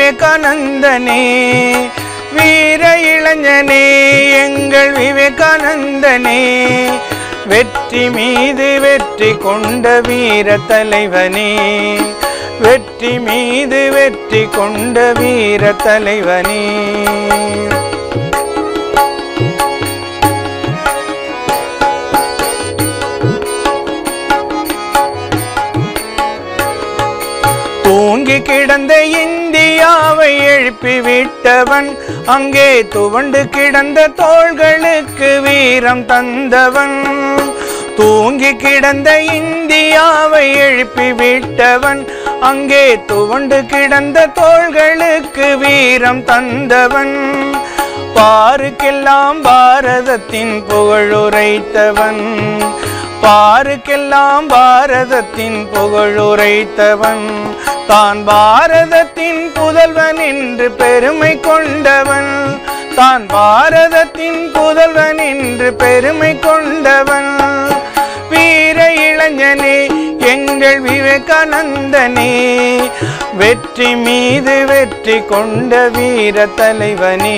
விவேகானந்தனே, வீர இளைஞனே எங்கள் விவேகானந்தனே, வெற்றி மீது வெற்றி கொண்ட வீர தலைவனே, வெற்றி மீது வெற்றி கொண்ட வீர தலைவனே. தூங்கி கிடந்த இந்தியாவை எழுப்பி விட்டவன், அங்கே துவண்டு கிடந்த தோள்களுக்கு வீரம் தந்தவன். தூங்கி கிடந்த இந்தியாவை எழுப்பி விட்டவன், அங்கே துவண்டு கிடந்த தோள்களுக்கு வீரம் தந்தவன். பாருக்கெல்லாம் பாரதத்தின் புகழுரைத்தவன், பாருக்கெல்லாம் பாரதத்தின் புகழுரைத்தவன். தான் பாரதத்தின் புதல்வன் என்று பெருமை கொண்டவன், தான் பாரதத்தின் புதல்வன் என்று பெருமை கொண்டவன். வீர இளைஞனே எங்கள் விவேகானந்தனே, வெற்றி மீது வெற்றி கொண்ட வீர தலைவனே.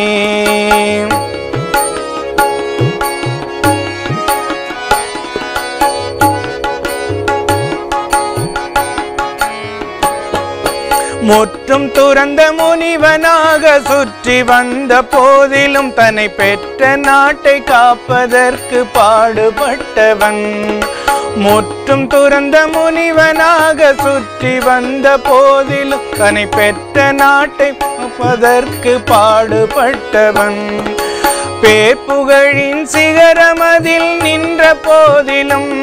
முற்றும் துறந்த முனிவனாக சுற்றி வந்த போதிலும் தன்னை பெற்ற நாட்டை காப்பதற்கு பாடுபட்டவன். முற்றும் துறந்த முனிவனாக சுற்றி வந்த போதிலும் தன்னை பெற்ற நாட்டை காப்பதற்கு பாடுபட்டவன். பேர்புகழின் சிகரமதில் நின்ற போதிலும்,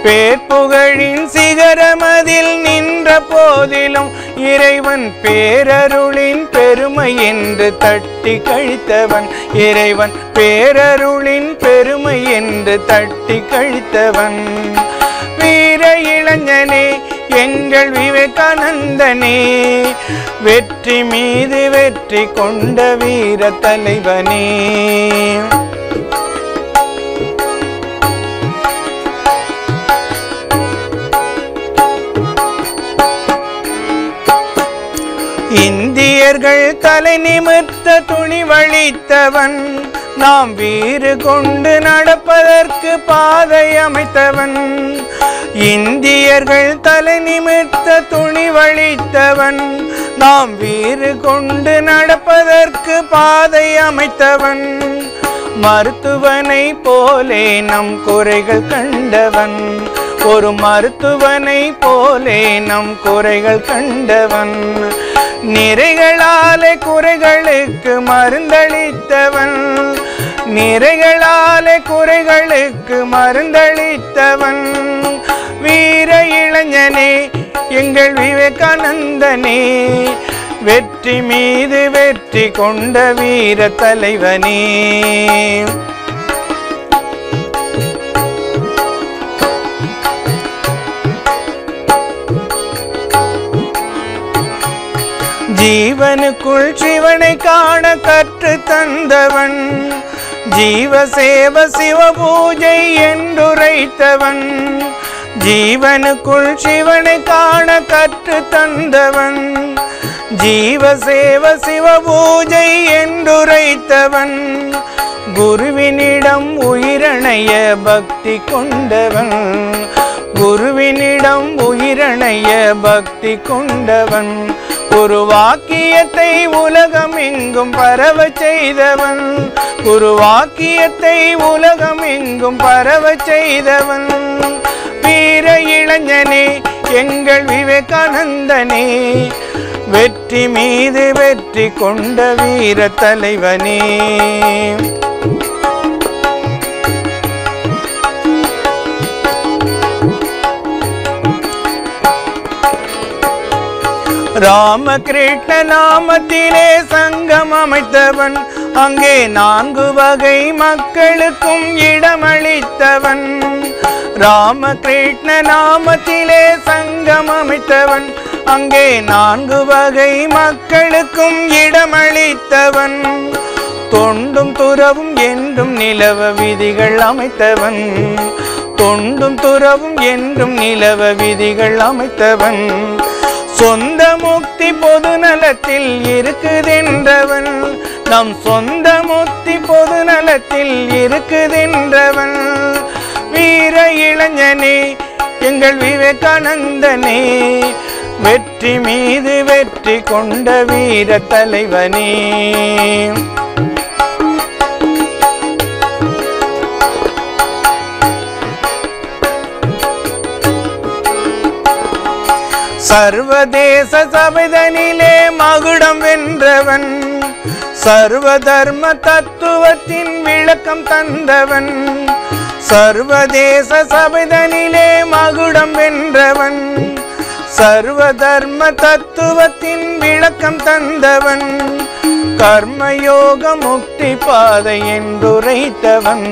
பேர்புகழின் சிகரமதில் நின்ற போதிலும் இறைவன் பேரருளின் பெருமை என்று தட்டி கழித்தவன், இறைவன் பேரருளின் பெருமை என்று தட்டி கழித்தவன். வீர இளைஞனே எங்கள் விவேகானந்தனே, வெற்றி மீது வெற்றி கொண்ட வீர தலைவனே. இந்தியர்கள் தலை நிமிர்த்த துணிவளித்தவன், நாம் வீறு கொண்டு நடப்பதற்கு பாதை அமைத்தவன். இந்தியர்கள் தலை நிமிர்த்த துணிவளித்தவன், நாம் வீறு கொண்டு நடப்பதற்கு பாதை அமைத்தவன். மருத்துவனை போலே நம் குறைகள் கண்டவன், ஒரு மருத்துவனை போலே நம் குறைகள் கண்டவன். நிறைகளாலே குறைகளுக்கு மருந்தளித்தவன், நிறைகளாலே குறைகளுக்கு மருந்தளித்தவன். வீர இளைஞனே எங்கள் விவேகானந்தனே, வெற்றி மீது வெற்றி கொண்ட வீர தலைவனே. ஜீவனுக்குள் சிவனை காண கற்று தந்தவன், ஜீவசேவ சிவபூஜை என்றுரைத்தவன். ஜீவனுக்குள் சிவனை காண கற்று தந்தவன், ஜீவசேவ சிவபூஜை என்றுரைத்தவன். குருவினிடம் உயிரணைய பக்தி கொண்டவன், குருவினிடம் உயிரணைய பக்தி கொண்டவன். ஒரு வாக்கியத்தை உலகம் எங்கும் பரவ செய்தவன், ஒரு வாக்கியத்தை உலகம் எங்கும் பரவ செய்தவன். வீர இளைஞனே எங்கள் விவேகானந்தனே, வெற்றி மீது வெற்றி கொண்ட வீர தலைவனே. ராமகிருஷ்ண நாமத்திலே சங்கம் அமைத்தவன், அங்கே 4 வகை மக்களுக்கும் இடமளித்தவன். ராமகிருஷ்ண நாமத்திலே சங்கம் அமைத்தவன், அங்கே 4 வகை மக்களுக்கும் இடமளித்தவன். தொண்டும் துறவும் என்றும் நிலவ விதிகள் அமைத்தவன், தொண்டும் துறவும் என்றும் நிலவ விதிகள் அமைத்தவன். சொந்த முக்தி பொது நலத்தில் இருக்குதென்றவன், நம் சொந்த முக்தி பொது நலத்தில் இருக்குதென்றவன். வீர இளைஞனே எங்கள் விவேகானந்தனே, வெற்றி மீது வெற்றி கொண்ட வீர தலைவனே. சர்வதேச சபைதனிலே மகுடம் வென்றவன், சர்வ தர்ம தத்துவத்தின் விளக்கம் தந்தவன். சர்வதேச சபைதனிலே மகுடம் வென்றவன், சர்வ தர்ம தத்துவத்தின் விளக்கம் தந்தவன். கர்மயோக முக்தி பாதை என்றுரைத்தவன்,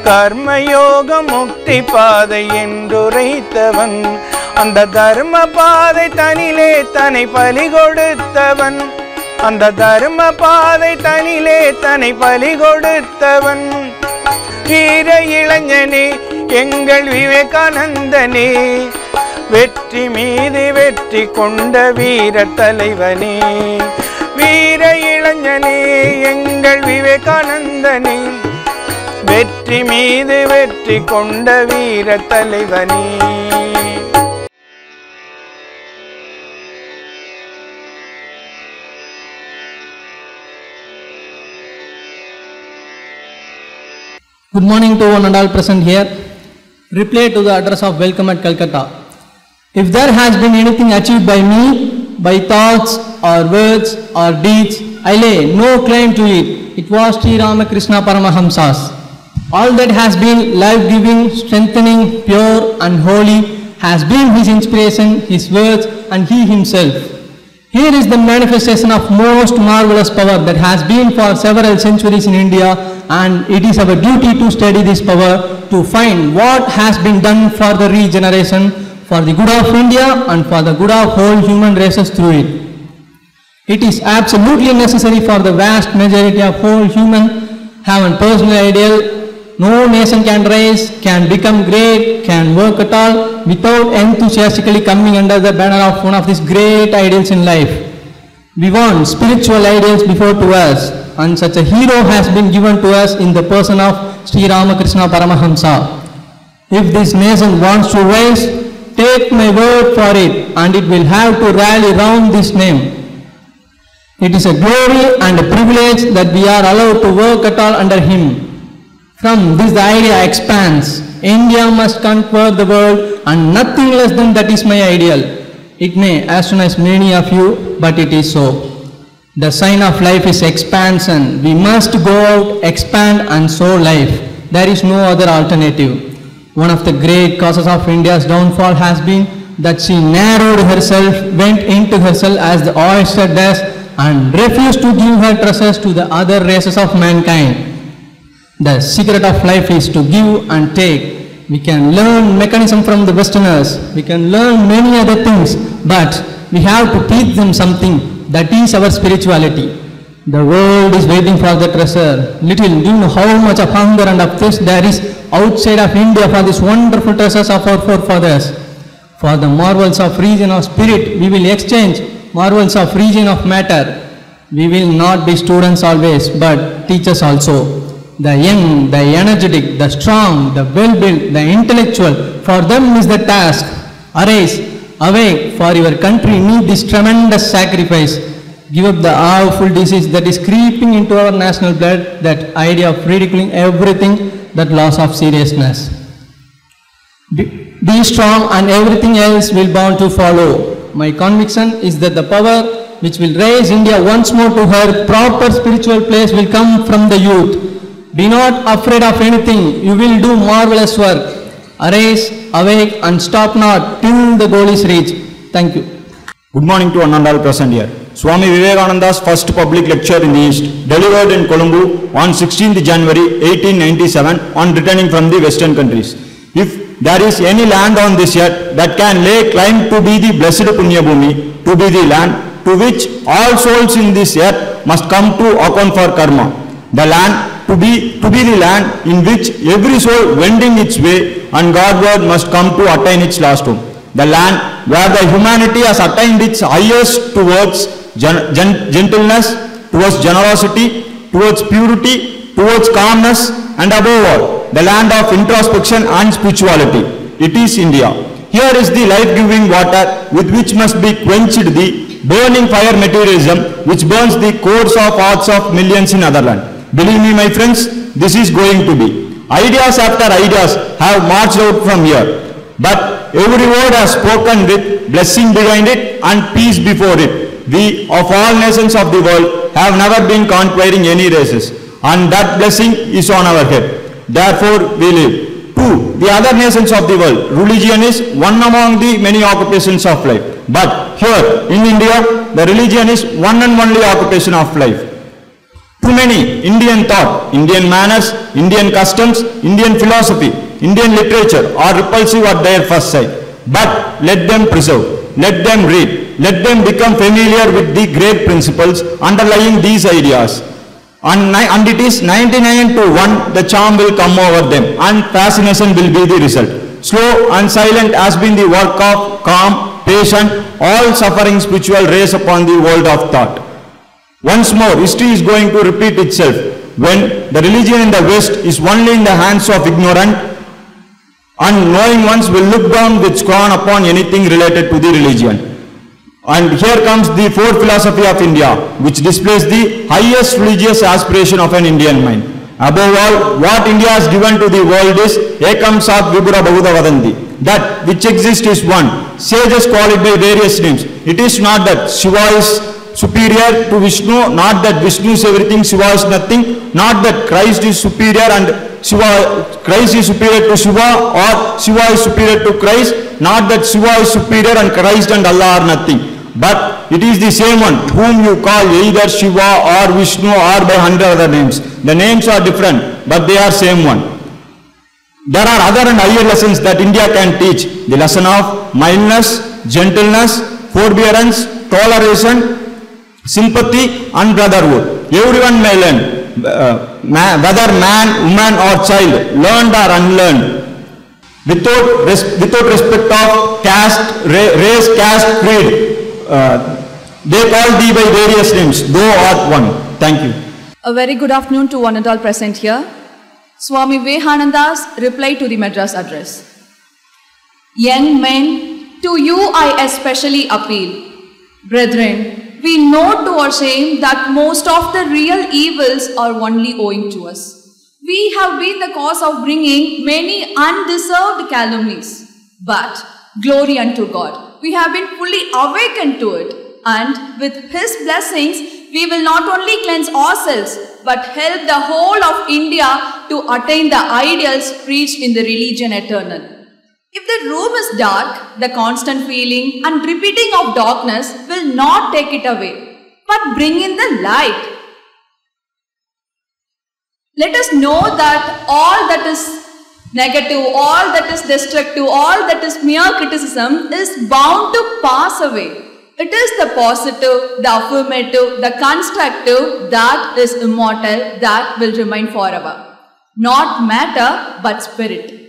கர்மயோக முக்தி பாதை என்றுரைத்தவன். அந்த தர்ம பாதை தனிலே தன்னை பலி கொடுத்தவன், அந்த தர்ம பாதை தனிலே தன்னை பலி கொடுத்தவன். வீர இளைஞனே எங்கள் விவேகானந்தனே, வெற்றி மீது வெற்றி கொண்ட வீர தலைவனே. வீர இளைஞனே எங்கள் விவேகானந்தனே, வெற்றி மீது வெற்றி கொண்ட வீர தலைவனே. Good morning to one and all present here. Reply to the address of welcome at Calcutta. If there has been anything achieved by me, by thoughts or words or deeds, I lay no claim to it. It was Sri Ramakrishna Paramahamsa's. All that has been life-giving, strengthening, pure and holy has been his inspiration, his words and he himself. Here is the manifestation of most marvelous power that has been for several centuries in India, and it is our duty to study this power, to find what has been done for the regeneration, for the good of India and for the good of whole human races through it. It is absolutely necessary for the vast majority of whole human have a personal ideal. No nation can rise, can become great, can work at all without enthusiastically coming under the banner of one of these great ideals in life. We want spiritual ideals before to us, and such a hero has been given to us in the person of Sri Ramakrishna Paramahamsa. If this nation wants to rise, take my word for it, and it will have to rally round this name. It is a glory and a privilege that we are allowed to work at all under him. From this the idea expands. India must conquer the world, and nothing less than that is my ideal. It may astonish many of you, but it is so. The sign of life is expansion. We must go out, expand and sow life. There is no other alternative. One of the great causes of India's downfall has been that she narrowed herself, went into herself as the oyster does, and refused to give her treasures to the other races of mankind. The secret of life is to give and take. We can learn mechanism from the Westerners, we can learn many other things, but we have to teach them something. That is our spirituality. The world is waiting for the treasure. Little do you know how much of hunger and of thirst there is outside of India for these wonderful treasures of our forefathers. For the marvels of region of spirit, we will exchange marvels of region of matter. We will not be students always, but teachers also. The young, the energetic, the strong, the well-built, the intellectual, for them is the task. Arise, awake, for your country needs this tremendous sacrifice. Give up the awful disease that is creeping into our national blood, that idea of ridiculing everything, that loss of seriousness. Be strong and everything else will bound to follow. My conviction is that the power which will raise India once more to her proper spiritual place will come from the youth. Be not afraid of anything, you will do marvelous work. Arise, awake and stop not till the goal is reached. Thank you. Good morning to one and all present here. Swami Vivekananda's first public lecture in the East, delivered in Colombo on 16th January 1897 on returning from the Western countries. If there is any land on this earth that can lay claim to be the blessed Punya Bhumi, to be the land to which all souls in this earth must come to account for karma, the land to be the land in which every soul wending its way and Godward must come to attain its last home. the land where the humanity has attained its highest towards gentleness, towards generosity, towards purity, towards calmness, and above all, the land of introspection and spirituality. It is India. Here is the life-giving water with which must be quenched the burning fire materialism which burns the cores of hearts of millions in other land. Believe me, my friends, this is going to be. Ideas after ideas have marched out from here, but every word has spoken with blessing behind it and peace before it. We of all nations of the world have never been conquering any races, and that blessing is on our head. Therefore we live. 2. The other nations of the world, religion is one among the many occupations of life. But here in India, the religion is one and only occupation of life. Too many Indian thought, Indian manners, Indian customs, Indian philosophy, Indian literature are repulsive at their first sight. But let them preserve, let them read, let them become familiar with the great principles underlying these ideas. And it is 99 to 1 the charm will come over them and fascination will be the result. Slow and silent has been the work of calm, patient, all suffering spiritual race upon the world of thought. Once more, history is going to repeat itself when the religion in the West is only in the hands of ignorant and knowing ones will look down with scorn upon anything related to the religion. And here comes the fourth philosophy of India, which displays the highest religious aspiration of an Indian mind. Above all, what India has given to the world is Ekam Sat Vibhura Bahuda Vadanti. That which exists is one. Sages call it by various names. It is not that Shiva is superior to Vishnu, not that Vishnu is everything, Shiva is nothing, not that Christ is superior and Christ is superior to Shiva, or Shiva is superior to Christ, not that Shiva is superior and Christ and Allah are nothing. But it is the same one whom you call either Shiva or Vishnu or by 100 other names. The names are different, but they are same one. There are other and higher lessons that India can teach. The lesson of mildness, gentleness, forbearance, toleration, sympathy and brotherhood. Everyone may learn, whether man, woman or child, learned or unlearned. Without respect of caste, race, caste, creed. They call thee by various names, thou art one. Thank you. A very good afternoon to one and all present here. Swami Vivekananda's reply to the Madras address. Young men, to you I especially appeal. Brethren, we know to our shame that most of the real evils are only owing to us. We have been the cause of bringing many undeserved calumnies. But glory unto God. We have been fully awakened to it, and with His blessings, we will not only cleanse ourselves, but help the whole of India to attain the ideals preached in the religion eternal. If the room is dark, the constant feeling and repeating of darkness will not take it away, but bring in the light. Let us know that all that is negative, all that is destructive, all that is mere criticism is bound to pass away. It is the positive, the affirmative, the constructive that is immortal, that will remain forever. Not matter, but spirit.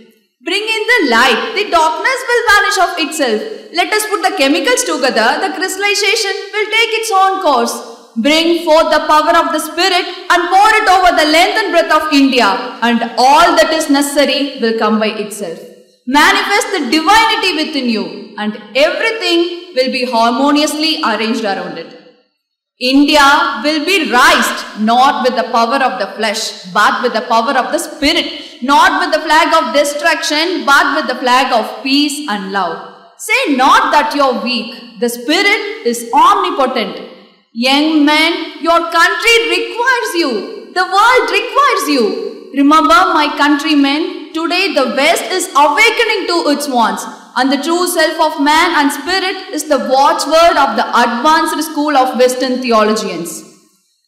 Bring in the light, the darkness will vanish of itself. Let us put the chemicals together, the crystallization will take its own course. Bring forth the power of the Spirit and pour it over the length and breadth of India, and all that is necessary will come by itself. Manifest the divinity within you, and everything will be harmoniously arranged around it. India will be raised not with the power of the flesh, but with the power of the Spirit, not with the flag of destruction, but with the flag of peace and love. Say not that you are weak. The Spirit is omnipotent. Young men, your country requires you. The world requires you. Remember, my countrymen, today the West is awakening to its wants, and the true self of man and spirit is the watchword of the advanced school of Western theologians.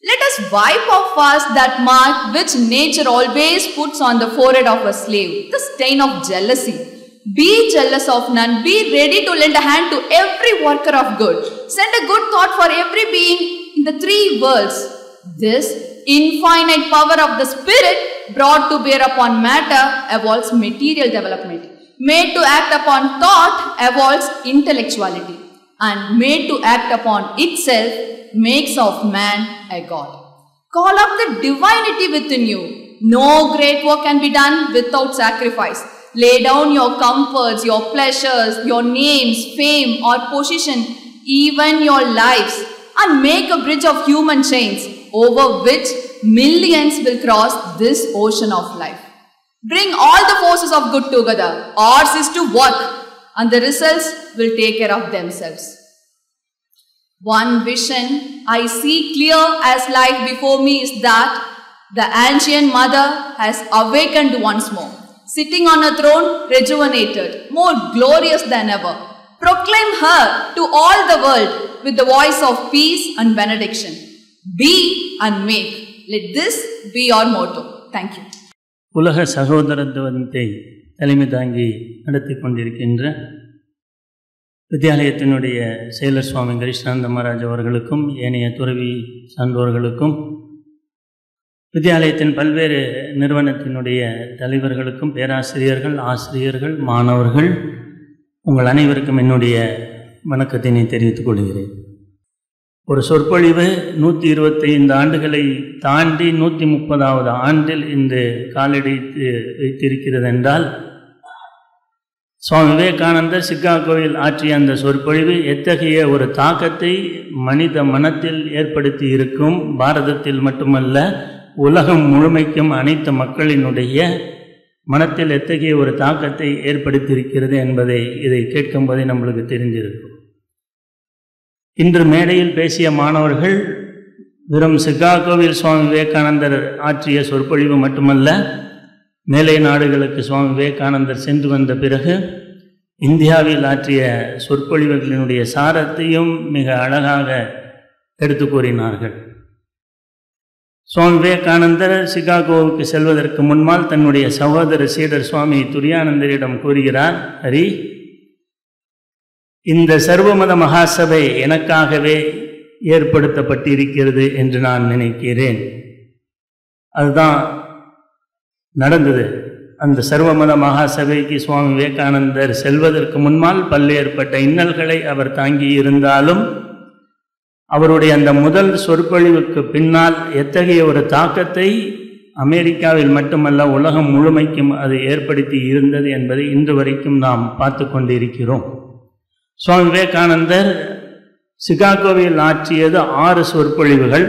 Let us wipe off fast that mark which nature always puts on the forehead of a slave, the stain of jealousy. Be jealous of none, be ready to lend a hand to every worker of good. Send a good thought for every being in the three worlds. This infinite power of the Spirit brought to bear upon matter evolves material development. Made to act upon thought evolves intellectuality, and made to act upon itself makes of man a god. Call up the divinity within you. No great work can be done without sacrifice. Lay down your comforts, your pleasures, your names, fame or position, even your lives, and make a bridge of human chains over which millions will cross this ocean of life. Bring all the forces of good together. Ours is to work, and the results will take care of themselves. One vision I see clear as light before me is that the ancient mother has awakened once more, sitting on a throne rejuvenated, more glorious than ever. Proclaim her to all the world with the voice of peace and benediction. Be and make. Let this be your motto. Thank you. உலக சகோதரத்துவத்தை தலைமை தாங்கி நடத்தி கொண்டிருக்கின்ற வித்யாலயத்தினுடைய செயலர் சுவாமி கிருஷ்ணானந்த மகாராஜ் அவர்களுக்கும் ஏனைய துறவி சான்றோர்களுக்கும் வித்யாலயத்தின் பல்வேறு நிறுவனத்தினுடைய தலைவர்களுக்கும் பேராசிரியர்கள், ஆசிரியர்கள், மாணவர்கள் உங்கள் அனைவருக்கும் என்னுடைய வணக்கத்தினை தெரிவித்துக் கொள்கிறேன். ஒரு சொற்பொழிவு 125 ஆண்டுகளை தாண்டி 130வது ஆண்டில் இந்த காலடித்து வைத்திருக்கிறது என்றால், சுவாமி விவேகானந்தர் சிகாகோவில் ஆற்றிய அந்த சொற்பொழிவு எத்தகைய ஒரு தாக்கத்தை மனித மனத்தில் ஏற்படுத்தி இருக்கும், பாரதத்தில் மட்டுமல்ல உலகம் முழுமைக்கும் அனைத்து மக்களினுடைய மனத்தில் எத்தகைய ஒரு தாக்கத்தை ஏற்படுத்தியிருக்கிறது என்பதை இதை கேட்கும்போதே நம்மளுக்கு தெரிஞ்சிருக்கும். இன்று மேடையில் பேசிய மாணவர்கள் வெறும் சிகாகோவில் சுவாமி விவேகானந்தர் ஆற்றிய சொற்பொழிவு மட்டுமல்ல, மேலை நாடுகளுக்கு சுவாமி விவேகானந்தர் சென்று வந்த பிறகு இந்தியாவில் ஆற்றிய சொற்பொழிவுகளினுடைய சாரத்தையும் மிக அழகாக எடுத்து கூறினார்கள். சுவாமி விவேகானந்தர் சிகாகோவுக்கு செல்வதற்கு முன்னால் தன்னுடைய சகோதர சீடர் சுவாமி துரியானந்தரிடம் கூறுகிறார், ஹரி, இந்த சர்வமத மகாசபை எனக்காகவே ஏற்படுத்தப்பட்டிருக்கிறது என்று நான் நினைக்கிறேன். அதுதான் நடந்தது. அந்த சர்வமத மகாசபைக்கு சுவாமி விவேகானந்தர் செல்வதற்கு முன்னால் பல்வேறுபட்ட இன்னல்களை அவர் தாங்கி இருந்தாலும் அவருடைய அந்த முதல் சொற்பொழிவுக்கு பின்னால் எத்தகைய ஒரு தாக்கத்தை அமெரிக்காவில் மட்டுமல்ல உலகம் முழுமைக்கும் அது ஏற்படுத்தி இருந்தது என்பதை இன்று வரைக்கும் நாம் பார்த்து கொண்டிருக்கிறோம். சுவாமி விவேகானந்தர் சிகாகோவில் ஆற்றியது 6 சொற்பொழிவுகள்.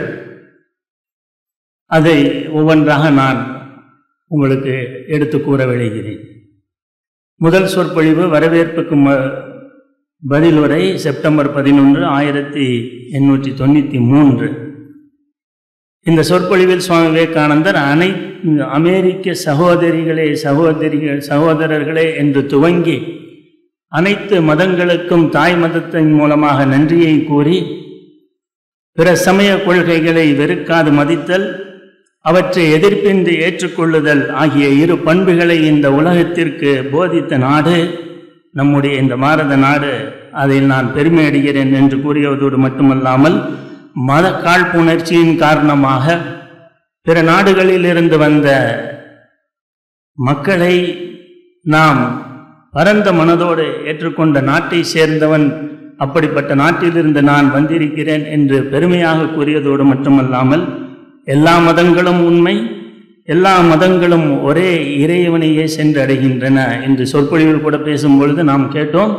அதை ஒவ்வொன்றாக நான் உங்களுக்கு எடுத்து கூற விளைகிறேன். முதல் சொற்பொழிவு வரவேற்புக்கு பதில் உரை, செப்டம்பர் 11, 1893. இந்த சொற்பொழிவில் சுவாமி விவேகானந்தர் அமெரிக்க சகோதரர்களே என்று துவங்கி அனைத்து மதங்களுக்கும் தாய் மதத்தின் மூலமாக நன்றியை கூறி, பிற சமய கொள்கைகளை வெறுக்காது மதித்தல், அவற்றை எதிர்ப்பின்றி ஏற்றுக்கொள்ளுதல் ஆகிய 2 பண்புகளை இந்த உலகத்திற்கு போதித்த நாடு நம்முடைய இந்த பாரத நாடு. அதில் நான் பெருமை அடைகிறேன் என்று கூறியதோடு மட்டுமல்லாமல், மத காழ்ப்புணர்ச்சியின் காரணமாக பிற நாடுகளில் இருந்து வந்த மக்களை நாம் பரந்த மனதோடு ஏற்றுக்கொண்ட நாட்டை சேர்ந்தவன், அப்படிப்பட்ட நாட்டிலிருந்து நான் வந்திருக்கிறேன் என்று பெருமையாக கூறியதோடு மட்டுமல்லாமல், எல்லா மதங்களும் உண்மை, எல்லா மதங்களும் ஒரே இறைவனையே சென்றடைகின்றன என்று சொற்பொழிவில் கூட பேசும்பொழுது நாம் கேட்டோம்.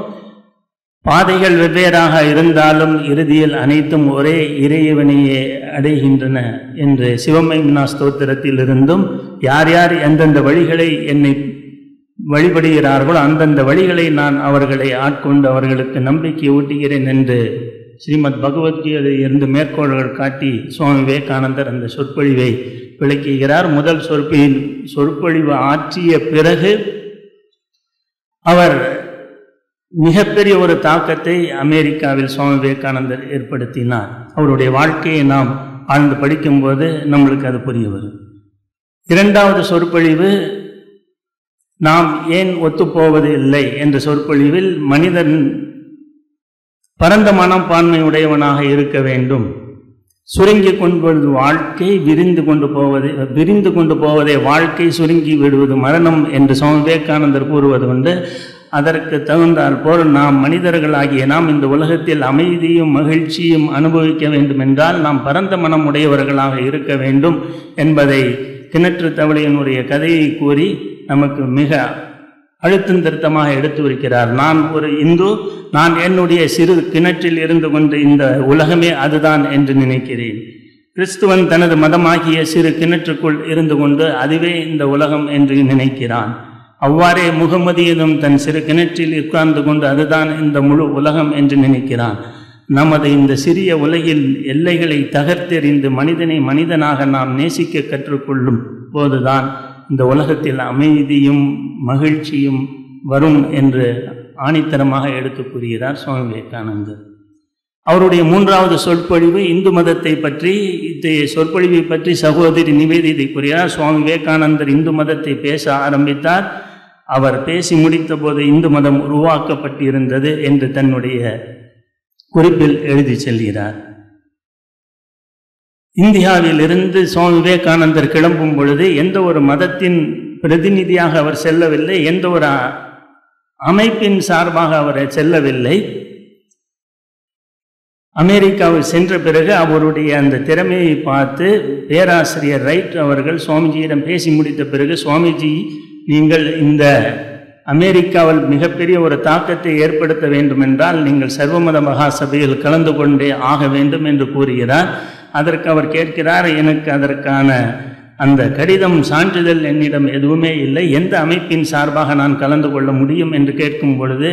பாதைகள் வெவ்வேறாக இருந்தாலும் இறுதியில் அனைத்தும் ஒரே இறைவனையே அடைகின்றன என்று சிவமகிமா ஸ்தோத்திரத்தில் இருந்தும், யார் யார் எந்தெந்த வழிகளை என்னை வழிபடுகிறார்களோ அந்தந்த வழிகளை நான் அவர்களை ஆட்கொண்டு அவர்களுக்கு நம்பிக்கை ஊட்டுகிறேன் என்று ஸ்ரீமத் பகவத்கீதையில் இருந்து மேற்கோள்கள் காட்டி சுவாமி விவேகானந்தர் அந்த சொற்பொழிவை விளக்குகிறார். முதல் சொற்பொழிவு ஆற்றிய பிறகு அவர் மிகப்பெரிய ஒரு தாக்கத்தை அமெரிக்காவில் சுவாமி விவேகானந்தர் ஏற்படுத்தினார். அவருடைய வாழ்க்கையை நாம் ஆழ்ந்து படிக்கும்போது நம்மளுக்கு அது புரிய வரும். இரண்டாவது சொற்பொழிவு நாம் ஏன் ஒத்துப்போவது இல்லை என்ற சொற்பொழிவில் மனிதன் பரந்த மனப்பான்மை உடையவனாக இருக்க வேண்டும், சுருங்கி கொண்டு வாழ்க்கை விரிந்து கொண்டு போவதே வாழ்க்கை, சுருங்கி விடுவது மரணம் என்று சுவாமி விவேகானந்தர் கூறுவது உண்டு. அதற்கு தகுந்தால் போல் நாம் மனிதர்களாகிய நாம் இந்த உலகத்தில் அமைதியும் மகிழ்ச்சியும் அனுபவிக்க வேண்டும் என்றால் நாம் பரந்த மனம் உடையவர்களாக இருக்க வேண்டும் என்பதை கிணற்று தவளையினுடைய கதையை கூறி நமக்கு மிக அழுத்தம் திருத்தமாக எடுத்து வருகிறார். நான் ஒரு இந்து, நான் என்னுடைய சிறு கிணற்றில் இருந்து கொண்டு இந்த உலகமே அதுதான் என்று நினைக்கிறேன். கிறிஸ்துவன் தனது மதமாகிய சிறு கிணற்றுக்குள் இருந்து கொண்டு அதுவே இந்த உலகம் என்று நினைக்கிறான். அவ்வாறே முகமதியனும் தன் சிறு கிணற்றில் உட்கார்ந்து கொண்டு அதுதான் இந்த முழு உலகம் என்று நினைக்கிறான். நமது இந்த சிறிய உலகில் எல்லைகளை தகர்த்தெறிந்து மனிதனை மனிதனாக நாம் நேசிக்க கற்றுக்கொள்ளும் போதுதான் இந்த உலகத்தில் அமைதியும் மகிழ்ச்சியும் வரும் என்று ஆணித்தரமாக எடுத்து கூறுகிறார் சுவாமி விவேகானந்தர். அவருடைய 3வது சொற்பொழிவு இந்து மதத்தை பற்றி. இத்தகைய சொற்பொழிவை பற்றி சகோதரி நிவேதிதை கூறுகிறார். சுவாமி விவேகானந்தர் இந்து மதத்தை பேச ஆரம்பித்தார். அவர் பேசி முடித்த போது இந்து மதம் உருவாக்கப்பட்டிருந்தது என்று தன்னுடைய குறிப்பில் எழுதி செல்கிறார். இந்தியாவில் இருந்து சுவாமி விவேகானந்தர் கிளம்பும் பொழுது எந்த ஒரு மதத்தின் பிரதிநிதியாக அவர் செல்லவில்லை, எந்த ஒரு அமைப்பின் சார்பாக அவர் செல்லவில்லை. அமெரிக்காவில் சென்ற பிறகு அவருடைய அந்த திறமையை பார்த்து பேராசிரியர் ரைட் அவர்கள் சுவாமிஜியிடம் பேசி முடித்த பிறகு, சுவாமிஜி நீங்கள் இந்த அமெரிக்காவில் மிகப்பெரிய ஒரு தாக்கத்தை ஏற்படுத்த வேண்டும் என்றால் நீங்கள் சர்வமத மகாசபையில் கலந்து கொண்டே ஆக வேண்டும் என்று கூறுகிறார். அதற்கு அவர் கேட்கிறார், எனக்கு அதற்கான அந்த கடிதம் சான்றிதழ் என்னிடம் எதுவுமே இல்லை, எந்த அமைப்பின் சார்பாக நான் கலந்து கொள்ள முடியும் என்று கேட்கும் பொழுது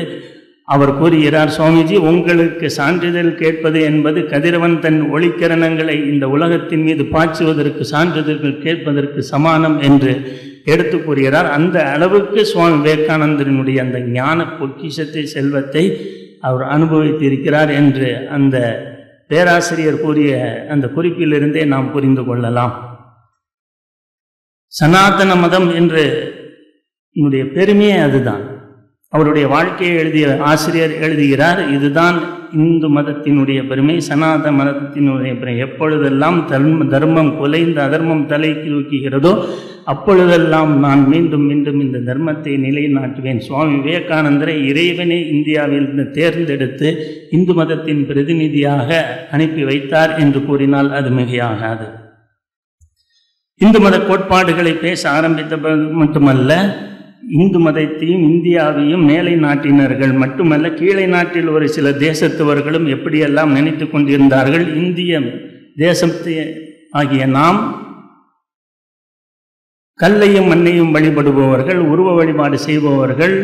அவர் கூறுகிறார், சுவாமிஜி உங்களுக்கு சான்றிதழ் கேட்பது என்பது கதிரவன் தன் ஒளிக்கிரணங்களை இந்த உலகத்தின் மீது பாய்ச்சுவதற்கு சான்றிதழ்கள் கேட்பதற்கு சமானம் என்று எடுத்து கூறுகிறார். அந்த அளவுக்கு சுவாமி விவேகானந்தரினுடைய அந்த ஞான பொக்கிஷத்தை செல்வத்தை அவர் அனுபவித்திருக்கிறார் என்று அந்த பேராசிரியர் கூறிய அந்த குறிப்பிலிருந்தே நாம் புரிந்து கொள்ளலாம். சனாதன மதம் என்று என்னுடைய பெருமையே அதுதான். அவருடைய வாழ்க்கையை எழுதிய ஆசிரியர் எழுதுகிறார், இதுதான் இந்து மதத்தினுடைய பெருமை, சனாதன மதத்தினுடைய பெருமை. எப்பொழுதெல்லாம் தர்மம் குலைந்து அதர்மம் தலை தூக்குகிறதோ அப்பொழுதெல்லாம் நான் மீண்டும் மீண்டும் இந்த தர்மத்தை நிலைநாட்டுவேன். சுவாமி விவேகானந்தரை இறைவனே இந்தியாவில் தேர்ந்தெடுத்து இந்து மதத்தின் பிரதிநிதியாக அனுப்பி வைத்தார் என்று கூறினால் அது மிகையாகாது. இந்து மத கோட்பாடுகளை பேச ஆரம்பித்த மட்டுமல்ல, இந்து மதத்தையும் இந்தியாவையும் மேலை நாட்டினர்கள் மட்டுமல்ல, கீழே நாட்டில் ஒரு சில தேசத்தவர்களும் எப்படியெல்லாம் நினைத்து கொண்டிருந்தார்கள். இந்திய தேசத்தை ஆகிய நாம் கல்லையும் மண்ணையும் வழிபடுபவர்கள், உருவ வழிபாடு செய்பவர்கள்,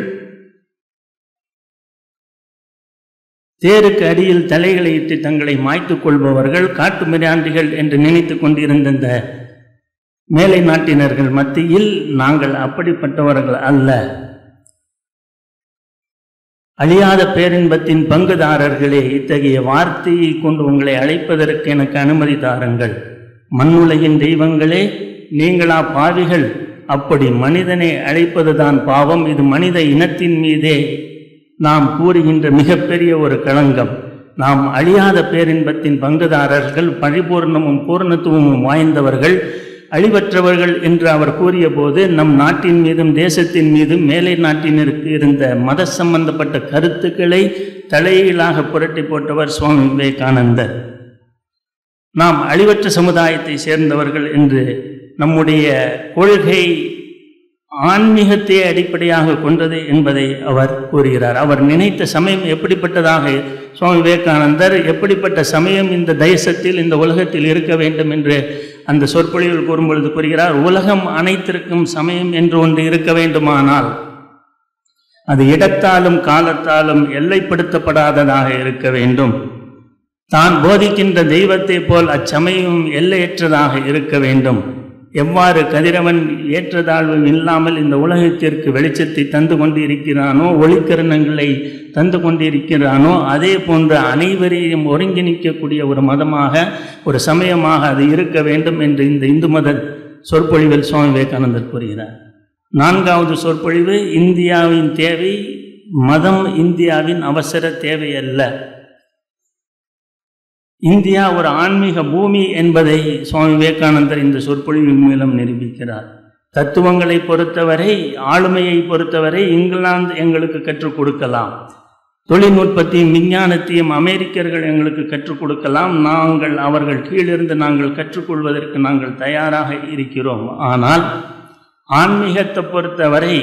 தேருக்கு அடியில் தலைகளை இட்டு தங்களை மாய்த்து கொள்பவர்கள், காட்டு மிராண்டிகள் என்று நினைத்து கொண்டிருந்த மேலை நாட்டினர்கள் மத்தியில் நாங்கள் அப்படிப்பட்டவர்கள் அல்ல. அழியாத பேரின்பத்தின் பங்குதாரர்களே, இத்தகைய வார்த்தையை கொண்டு உங்களை அழைப்பதற்கு எனக்கு அனுமதி தாருங்கள். மண்ணுலகின் தெய்வங்களே, நீங்களா பாவிகள்? அப்படி மனிதனை அழைப்பதுதான் பாவம். இது மனித இனத்தின் மீதே நாம் கூறுகின்ற மிகப்பெரிய ஒரு களங்கம். நாம் அழியாத பேரின்பத்தின் பங்குதாரர்கள், பரிபூர்ணமும் பூர்ணத்துவமும் வாய்ந்தவர்கள், அழிவற்றவர்கள் என்று அவர் கூறிய போது நம் நாட்டின் மீதும் தேசத்தின் மீதும் மேலை நாட்டினருக்கு இருந்த மத சம்பந்தப்பட்ட கருத்துக்களை தலையீழாக புரட்டி போட்டவர் சுவாமி விவேகானந்தர். நாம் அழிவற்ற சமுதாயத்தை சேர்ந்தவர்கள் என்று நம்முடைய கொள்கை ஆன்மீகத்தை அடிப்படையாக கொண்டது என்பதை அவர் கூறுகிறார். அவர் நினைத்த சமயம் எப்படிப்பட்டதாக சுவாமி விவேகானந்தர் எப்படிப்பட்ட சமயம் இந்த தேசத்தில் இந்த உலகத்தில் இருக்க வேண்டும் என்று அந்த சொற்பொழிவில் கூறும்பொழுது கூறுகிறார், உலகம் அனைத்திற்கும் சமயம் என்று ஒன்று இருக்க வேண்டுமானால் அது இடத்தாலும் காலத்தாலும் எல்லைப்படுத்தப்படாததாக இருக்க வேண்டும். தான் போதிக்கின்ற தெய்வத்தை போல் அச்சமயம் எல்லையற்றதாக இருக்க வேண்டும். எவ்வாறு கதிரவன் ஏற்றதாழ்வு இல்லாமல் இந்த உலகத்திற்கு வெளிச்சத்தை தந்து கொண்டிருக்கிறானோ, ஒளிக்கிரணங்களை தந்து கொண்டிருக்கிறானோ, அதே போன்று அனைவரையும் ஒருங்கிணைக்கக்கூடிய ஒரு மதமாக, ஒரு சமயமாக அது இருக்க வேண்டும் என்று இந்த இந்து மத சொற்பொழிவில் சுவாமி விவேகானந்தர் கூறுகிறார். 4வது சொற்பொழிவு, இந்தியாவின் தேவை மதம், இந்தியாவின் அவசர தேவை அல்ல. இந்தியா ஒரு ஆன்மீக பூமி என்பதை சுவாமி விவேகானந்தர் இந்த சொற்பொழிவின் மூலம் நிரூபிக்கிறார். தத்துவங்களை பொறுத்தவரை, ஆளுமையை பொறுத்தவரை இங்கிலாந்து எங்களுக்கு கற்றுக் கொடுக்கலாம், தொழில்நுட்பத்தையும் விஞ்ஞானத்தையும் அமெரிக்கர்கள் எங்களுக்கு கற்றுக் கொடுக்கலாம், நாங்கள் அவர்கள் கீழிருந்து நாங்கள் கற்றுக்கொள்வதற்கு நாங்கள் தயாராக இருக்கிறோம். ஆனால் ஆன்மீகத்தை பொறுத்தவரை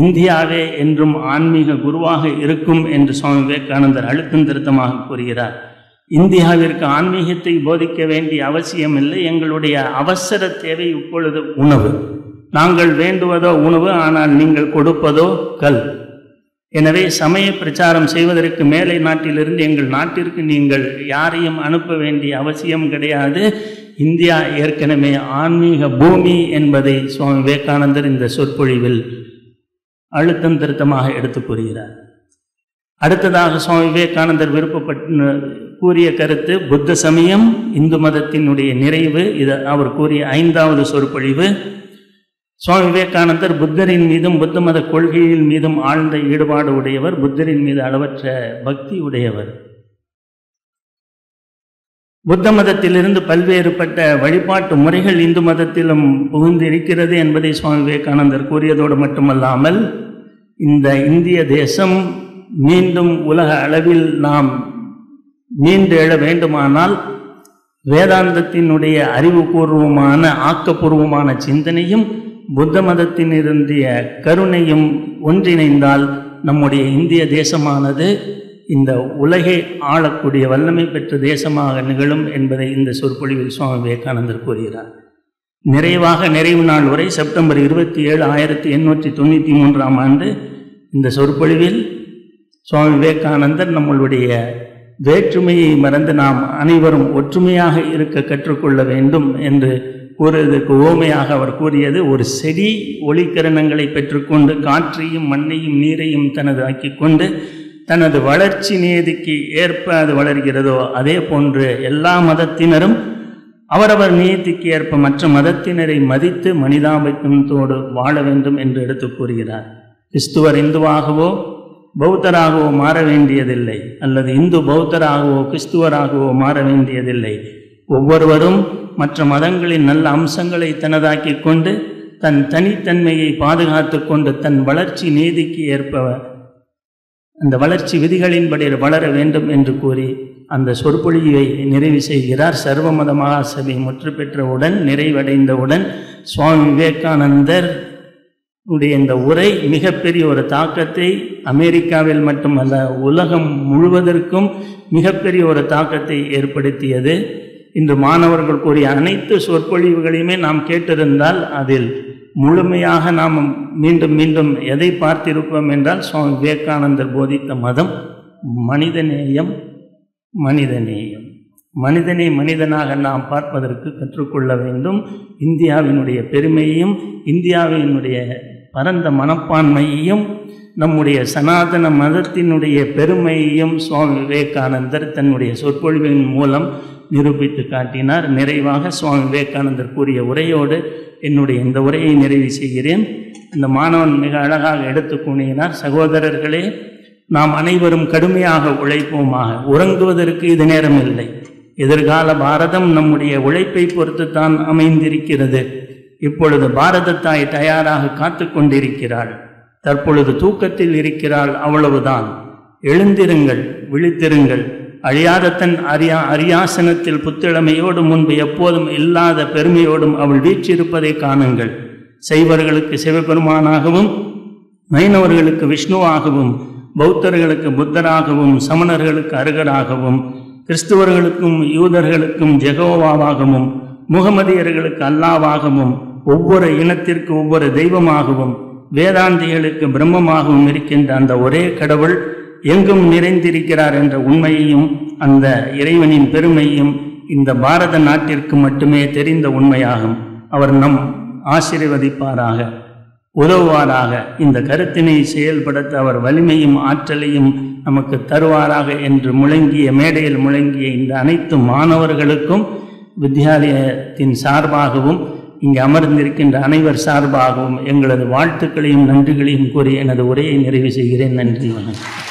இந்தியாவே என்றும் ஆன்மீக குருவாக இருக்கும் என்று சுவாமி விவேகானந்தர் அழுத்தம் திருத்தமாக கூறுகிறார். இந்தியாவிற்கு ஆன்மீகத்தை போதிக்க வேண்டிய அவசியமில்லை. எங்களுடைய அவசர தேவை இப்பொழுது உணவு. நாங்கள் வேண்டுவதோ உணவு, ஆனால் நீங்கள் கொடுப்பதோ கல். எனவே சமய பிரச்சாரம் செய்வதற்கு மேலை நாட்டிலிருந்து எங்கள் நாட்டிற்கு நீங்கள் யாரையும் அனுப்ப வேண்டிய அவசியம் கிடையாது. இந்தியா ஏற்கனவே ஆன்மீக பூமி என்பதை சுவாமி விவேகானந்தர் இந்த சொற்பொழிவில் அழுத்தம் திருத்தமாக எடுத்து கூறுகிறார். அடுத்ததாக சுவாமி விவேகானந்தர் விருப்பப்பட்டு கூறிய கருத்து புத்த சமயம் இந்து மதத்தினுடைய நிறைவு. இது அவர் கூறிய 5வது சொற்பொழிவு. சுவாமி விவேகானந்தர் புத்தரின் மீதும் புத்த மத கொள்கையின் மீதும் ஆழ்ந்த ஈடுபாடு உடையவர், புத்தரின் மீது அளவற்ற பக்தி உடையவர். புத்த மதத்திலிருந்து பல்வேறுபட்ட வழிபாட்டு முறைகள் இந்து மதத்திலும் புகுந்திருக்கிறது என்பதை சுவாமி விவேகானந்தர் கூறியதோடு மட்டுமல்லாமல், இந்த இந்திய தேசம் மீண்டும் உலக அளவில் நாம் மீண்டு எழ வேண்டுமானால் வேதாந்தத்தினுடைய அறிவுபூர்வமான ஆக்கப்பூர்வமான சிந்தனையும் புத்த மதத்தினிருந்திய கருணையும் ஒன்றிணைந்தால் நம்முடைய இந்திய தேசமானது இந்த உலகை ஆளக்கூடிய வல்லமை பெற்ற தேசமாக நிகழும் என்பதை இந்த சொற்பொழிவில் சுவாமி விவேகானந்தர் கூறுகிறார். நிறைவு நாள் வரை செப்டம்பர் 27, 1893ஆம் ஆண்டு இந்த சொற்பொழிவில் சுவாமி விவேகானந்தர் நம்மளுடைய வேற்றுமையை மறந்து நாம் அனைவரும் ஒற்றுமையாக இருக்க கற்றுக்கொள்ள வேண்டும் என்று கூறுவதற்கு ஓமையாக அவர் கூறியது, ஒரு செடி ஒளிக்கிரணங்களை பெற்றுக்கொண்டு காற்றையும் மண்ணையும் நீரையும் தனது ஆக்கிக்கொண்டு தனது வளர்ச்சி நியதிக்கு ஏற்ப அது வளர்கிறதோ அதே போன்று எல்லா மதத்தினரும் அவரவர் நியதிக்கு ஏற்ப மற்ற மதத்தினரை மதித்து மனிதாபிமானத்தோடு வாழ வேண்டும் என்று எடுத்து கூறுகிறார். கிறிஸ்துவர் இந்துவாகவோ பௌத்தராகவோ மாற வேண்டியதில்லை, அல்லது இந்து பௌத்தராகவோ கிறிஸ்துவராகவோ மாற வேண்டியதில்லை. ஒவ்வொருவரும் மற்ற மதங்களின் நல்ல அம்சங்களை தனதாக்கி கொண்டு தன் தனித்தன்மையை பாதுகாத்து கொண்டு தன் வளர்ச்சி நீதிக்கு ஏற்ப அந்த வளர்ச்சி விதிகளின்படி வளர வேண்டும் என்று கூறி அந்த சொற்பொழிவை நிறைவு செய்கிறார். சர்வ மத மகாசபை முற்று பெற்றவுடன் நிறைவடைந்தவுடன் சுவாமி விவேகானந்தர் உடைய இந்த உரை மிகப்பெரிய ஒரு தாக்கத்தை அமெரிக்காவில் மட்டுமல்ல உலகம் முழுவதற்கும் மிகப்பெரிய ஒரு தாக்கத்தை ஏற்படுத்தியது. இன்று மாணவர்கள் கூறிய அனைத்து சொற்பொழிவுகளையுமே நாம் கேட்டிருந்தால் அதில் முழுமையாக நாம் மீண்டும் மீண்டும் எதை பார்த்திருப்போம் என்றால் சுவாமி விவேகானந்தர் போதித்த மதம் மனிதநேயம். மனிதனை மனிதனாக நாம் பார்ப்பதற்கு கற்றுக்கொள்ள வேண்டும். இந்தியாவினுடைய பெருமையையும் இந்தியாவினுடைய பரந்த மனப்பான்மையையும் நம்முடைய சனாதன மதத்தினுடைய பெருமையையும் சுவாமி விவேகானந்தர் தன்னுடைய சொற்பொழிவின் மூலம் நிரூபித்து காட்டினார். நிறைவாக சுவாமி விவேகானந்தர் கூறிய உரையோடு என்னுடைய இந்த உரையை நிறைவு செய்கிறேன். இந்த மாணவன் மிக அழகாக எடுத்து கூறினார். சகோதரர்களே, நாம் அனைவரும் கடுமையாக உழைப்போமாக. உறங்குவதற்கு இது நேரம் இல்லை. எதிர்கால பாரதம் நம்முடைய உழைப்பை பொறுத்துத்தான் அமைந்திருக்கிறது. இப்பொழுது பாரத தாய் தயாராக காத்து கொண்டிருக்கிறாள். தற்பொழுது தூக்கத்தில் இருக்கிறாள், அவ்வளவுதான். எழுந்திருங்கள், விழித்திருங்கள். அழியாத தன் அரியாசனத்தில் புத்திழமையோடு முன்பு எப்போதும் இல்லாத பெருமையோடும் அவள் வீற்றிருப்பதை காணுங்கள். சைவர்களுக்கு சிவபெருமானாகவும், வைணவர்களுக்கு விஷ்ணுவாகவும், பௌத்தர்களுக்கு புத்தராகவும், சமணர்களுக்கு அருகராகவும், கிறிஸ்துவர்களுக்கும் யூதர்களுக்கும் ஜெகோவாவாகவும், முகமதியர்களுக்கு அல்லாவாகவும், ஒவ்வொரு இனத்திற்கு ஒவ்வொரு தெய்வமாகவும், வேதாந்திகளுக்கு பிரம்மமாகவும் இருக்கின்ற அந்த ஒரே கடவுள் எங்கும் நிறைந்திருக்கிறார் என்ற உண்மையையும் அந்த இறைவனின் பெருமையும் இந்த பாரத நாட்டிற்கு மட்டுமே தெரிந்த உண்மையாகும். அவர் நம் ஆசீர்வதிப்பாராக, உதவுவாராக. இந்த கருத்தினை செயல்படுத்த அவர் வலிமையும் ஆற்றலையும் நமக்கு தருவாராக என்று மேடையில் முழங்கிய இந்த அனைத்து மாணவர்களுக்கும் வித்யாலயத்தின் சார்பாகவும் இங்கு அமர்ந்திருக்கின்ற அனைவர் சார்பாகவும் எங்களது வாழ்த்துக்களையும் நன்றிகளையும் கூறி எனது உரையை நிறைவு செய்கிறேன். நன்றி, வணக்கம்.